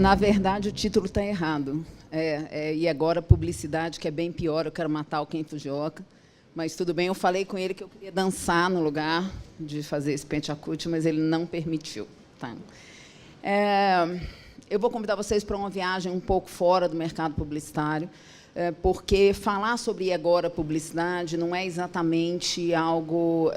Na verdade, o título está errado. E agora publicidade, que é bem pior, eu quero matar o Ken Fujioka. Mas tudo bem, eu falei com ele que eu queria dançar no lugar de fazer esse penteacut, mas ele não permitiu. Tá? Eu vou convidar vocês para uma viagem um pouco fora do mercado publicitário, porque falar sobre agora publicidade não é exatamente algo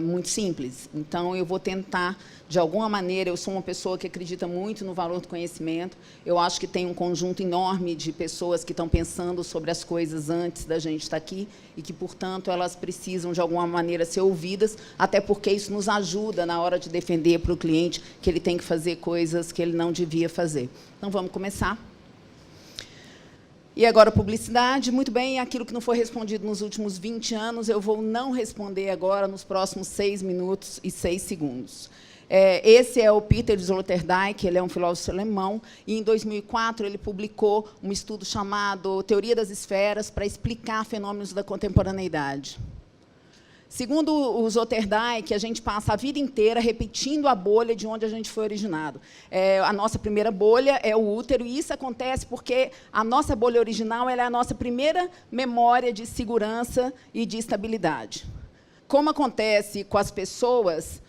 muito simples. Então, eu vou tentar, de alguma maneira, eu sou uma pessoa que acredita muito no valor do conhecimento. Eu acho que tem um conjunto enorme de pessoas que estão pensando sobre as coisas antes da gente estar aqui e que, portanto, elas precisam, de alguma maneira, ser ouvidas, até porque isso nos ajuda na hora de defender para o cliente que ele tem que fazer coisas que ele não devia fazer. Então, vamos começar. E agora, publicidade. Muito bem, aquilo que não foi respondido nos últimos 20 anos, eu vou não responder agora nos próximos 6 minutos e 6 segundos. Esse é o Peter Sloterdijk, ele é um filósofo alemão, e, em 2004, ele publicou um estudo chamado Teoria das Esferas para explicar fenômenos da contemporaneidade. Segundo o Sloterdijk, a gente passa a vida inteira repetindo a bolha de onde a gente foi originado. A nossa primeira bolha é o útero, e isso acontece porque a nossa bolha original ela é a nossa primeira memória de segurança e de estabilidade. Como acontece com as pessoas,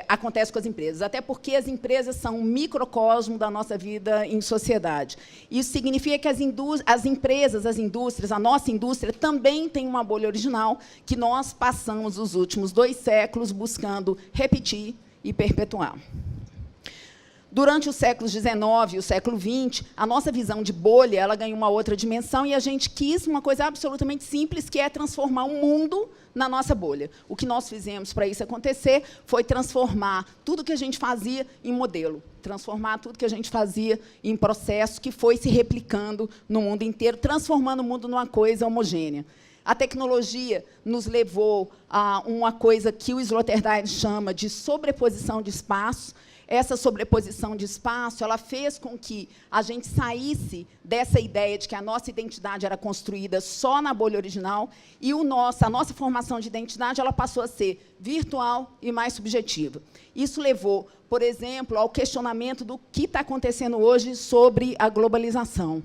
acontece com as empresas, até porque as empresas são um microcosmo da nossa vida em sociedade. Isso significa que as empresas, as indústrias, a nossa indústria também tem uma bolha original que nós passamos os últimos 2 séculos buscando repetir e perpetuar. Durante os séculos XIX e o século XX, a nossa visão de bolha ela ganhou uma outra dimensão e a gente quis uma coisa absolutamente simples, que é transformar o mundo na nossa bolha. O que nós fizemos para isso acontecer foi transformar tudo que a gente fazia em modelo, transformar tudo que a gente fazia em processo que foi se replicando no mundo inteiro, transformando o mundo numa coisa homogênea. A tecnologia nos levou a uma coisa que o Sloterdijk chama de sobreposição de espaços. Essa sobreposição de espaço ela fez com que a gente saísse dessa ideia de que a nossa identidade era construída só na bolha original e a nossa formação de identidade ela passou a ser virtual e mais subjetiva. Isso levou, por exemplo, ao questionamento do que está acontecendo hoje sobre a globalização.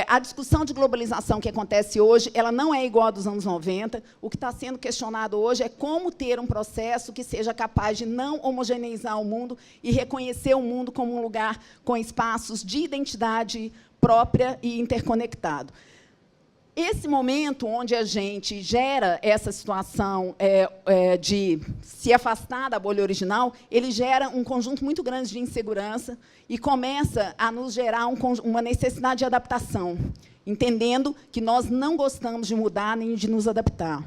A discussão de globalização que acontece hoje ela não é igual à dos anos 90. O que está sendo questionado hoje é como ter um processo que seja capaz de não homogeneizar o mundo e reconhecer o mundo como um lugar com espaços de identidade própria e interconectado. Esse momento onde a gente gera essa situação de se afastar da bolha original, ele gera um conjunto muito grande de insegurança e começa a nos gerar uma necessidade de adaptação, entendendo que nós não gostamos de mudar nem de nos adaptar.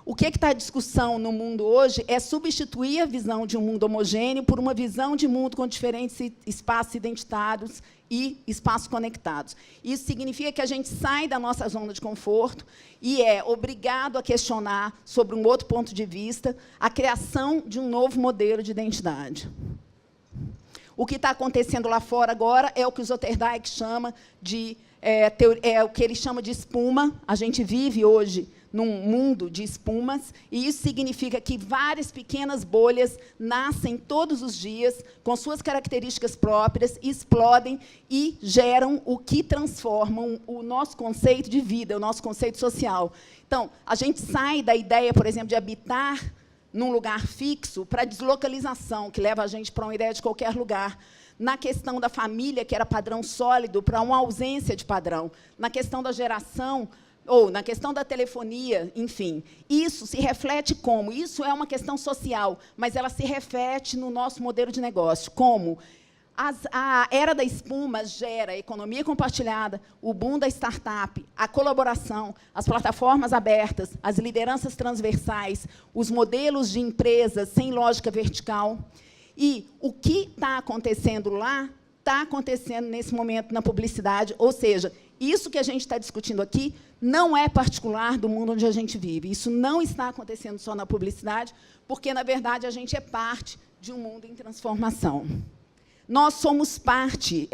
O que está em discussão no mundo hoje é substituir a visão de um mundo homogêneo por uma visão de mundo com diferentes espaços identitários e espaços conectados. Isso significa que a gente sai da nossa zona de conforto e é obrigado a questionar, sobre um outro ponto de vista, a criação de um novo modelo de identidade. O que está acontecendo lá fora agora é o que o Sloterdijk chama de o que ele chama de espuma. A gente vive hoje num mundo de espumas, e isso significa que várias pequenas bolhas nascem todos os dias, com suas características próprias, explodem e geram o que transformam o nosso conceito de vida, o nosso conceito social. Então, a gente sai da ideia, por exemplo, de habitar num lugar fixo para a deslocalização, que leva a gente para uma ideia de qualquer lugar. Na questão da família, que era padrão sólido, para uma ausência de padrão. Na questão da geração, ou na questão da telefonia, enfim. Isso se reflete como? Isso é uma questão social, mas ela se reflete no nosso modelo de negócio. Como? A era da espuma gera a economia compartilhada, o boom da startup, a colaboração, as plataformas abertas, as lideranças transversais, os modelos de empresas sem lógica vertical. E o que está acontecendo lá está acontecendo nesse momento na publicidade, ou seja, isso que a gente está discutindo aqui não é particular do mundo onde a gente vive. Isso não está acontecendo só na publicidade, porque, na verdade, a gente é parte de um mundo em transformação. Nós somos parte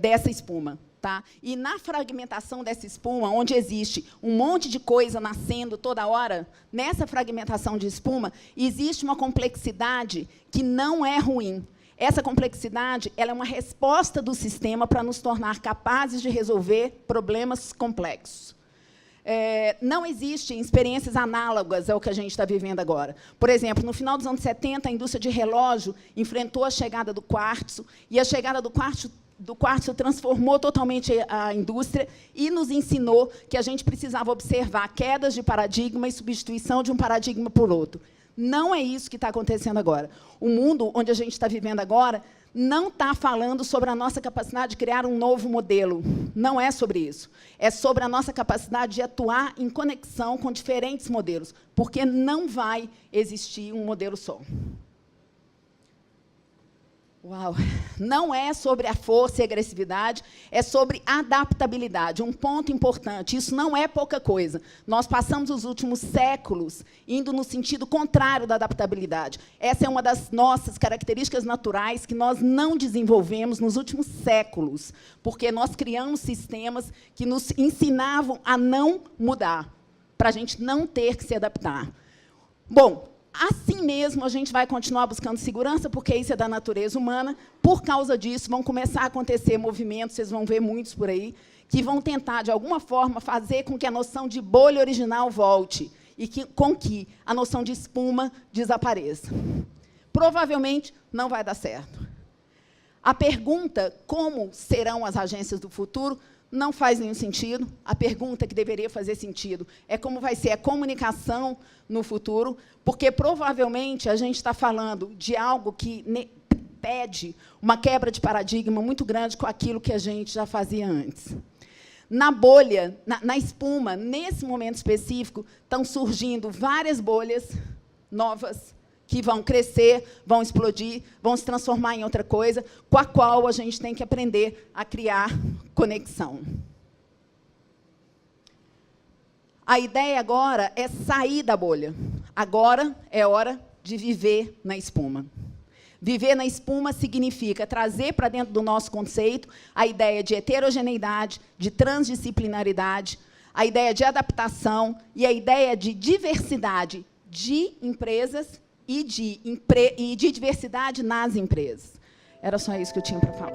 dessa espuma. Tá? E, na fragmentação dessa espuma, onde existe um monte de coisa nascendo toda hora, nessa fragmentação de espuma, existe uma complexidade que não é ruim. Essa complexidade ela é uma resposta do sistema para nos tornar capazes de resolver problemas complexos. Não existem experiências análogas ao que a gente está vivendo agora. Por exemplo, no final dos anos 70, a indústria de relógio enfrentou a chegada do quartzo, e a chegada do quartzo transformou totalmente a indústria e nos ensinou que a gente precisava observar quedas de paradigma e substituição de um paradigma por outro. Não é isso que está acontecendo agora. O mundo onde a gente está vivendo agora não está falando sobre a nossa capacidade de criar um novo modelo. Não é sobre isso. É sobre a nossa capacidade de atuar em conexão com diferentes modelos, porque não vai existir um modelo só. Uau! Não é sobre a força e a agressividade, é sobre adaptabilidade. Um ponto importante, isso não é pouca coisa. Nós passamos os últimos séculos indo no sentido contrário da adaptabilidade. Essa é uma das nossas características naturais que nós não desenvolvemos nos últimos séculos, porque nós criamos sistemas que nos ensinavam a não mudar, para a gente não ter que se adaptar. Bom, assim mesmo, a gente vai continuar buscando segurança, porque isso é da natureza humana. Por causa disso, vão começar a acontecer movimentos, vocês vão ver muitos por aí, que vão tentar, de alguma forma, fazer com que a noção de bolha original volte e com que a noção de espuma desapareça. Provavelmente, não vai dar certo. A pergunta, como serão as agências do futuro, não faz nenhum sentido. A pergunta que deveria fazer sentido é como vai ser a comunicação no futuro, porque, provavelmente, a gente está falando de algo que pede uma quebra de paradigma muito grande com aquilo que a gente já fazia antes. Na bolha, na espuma, nesse momento específico, estão surgindo várias bolhas novas, que vão crescer, vão explodir, vão se transformar em outra coisa, com a qual a gente tem que aprender a criar conexão. A ideia agora é sair da bolha. Agora é hora de viver na espuma. Viver na espuma significa trazer para dentro do nosso conceito a ideia de heterogeneidade, de transdisciplinaridade, a ideia de adaptação e a ideia de diversidade de empresas e de diversidade nas empresas. Era só isso que eu tinha para falar.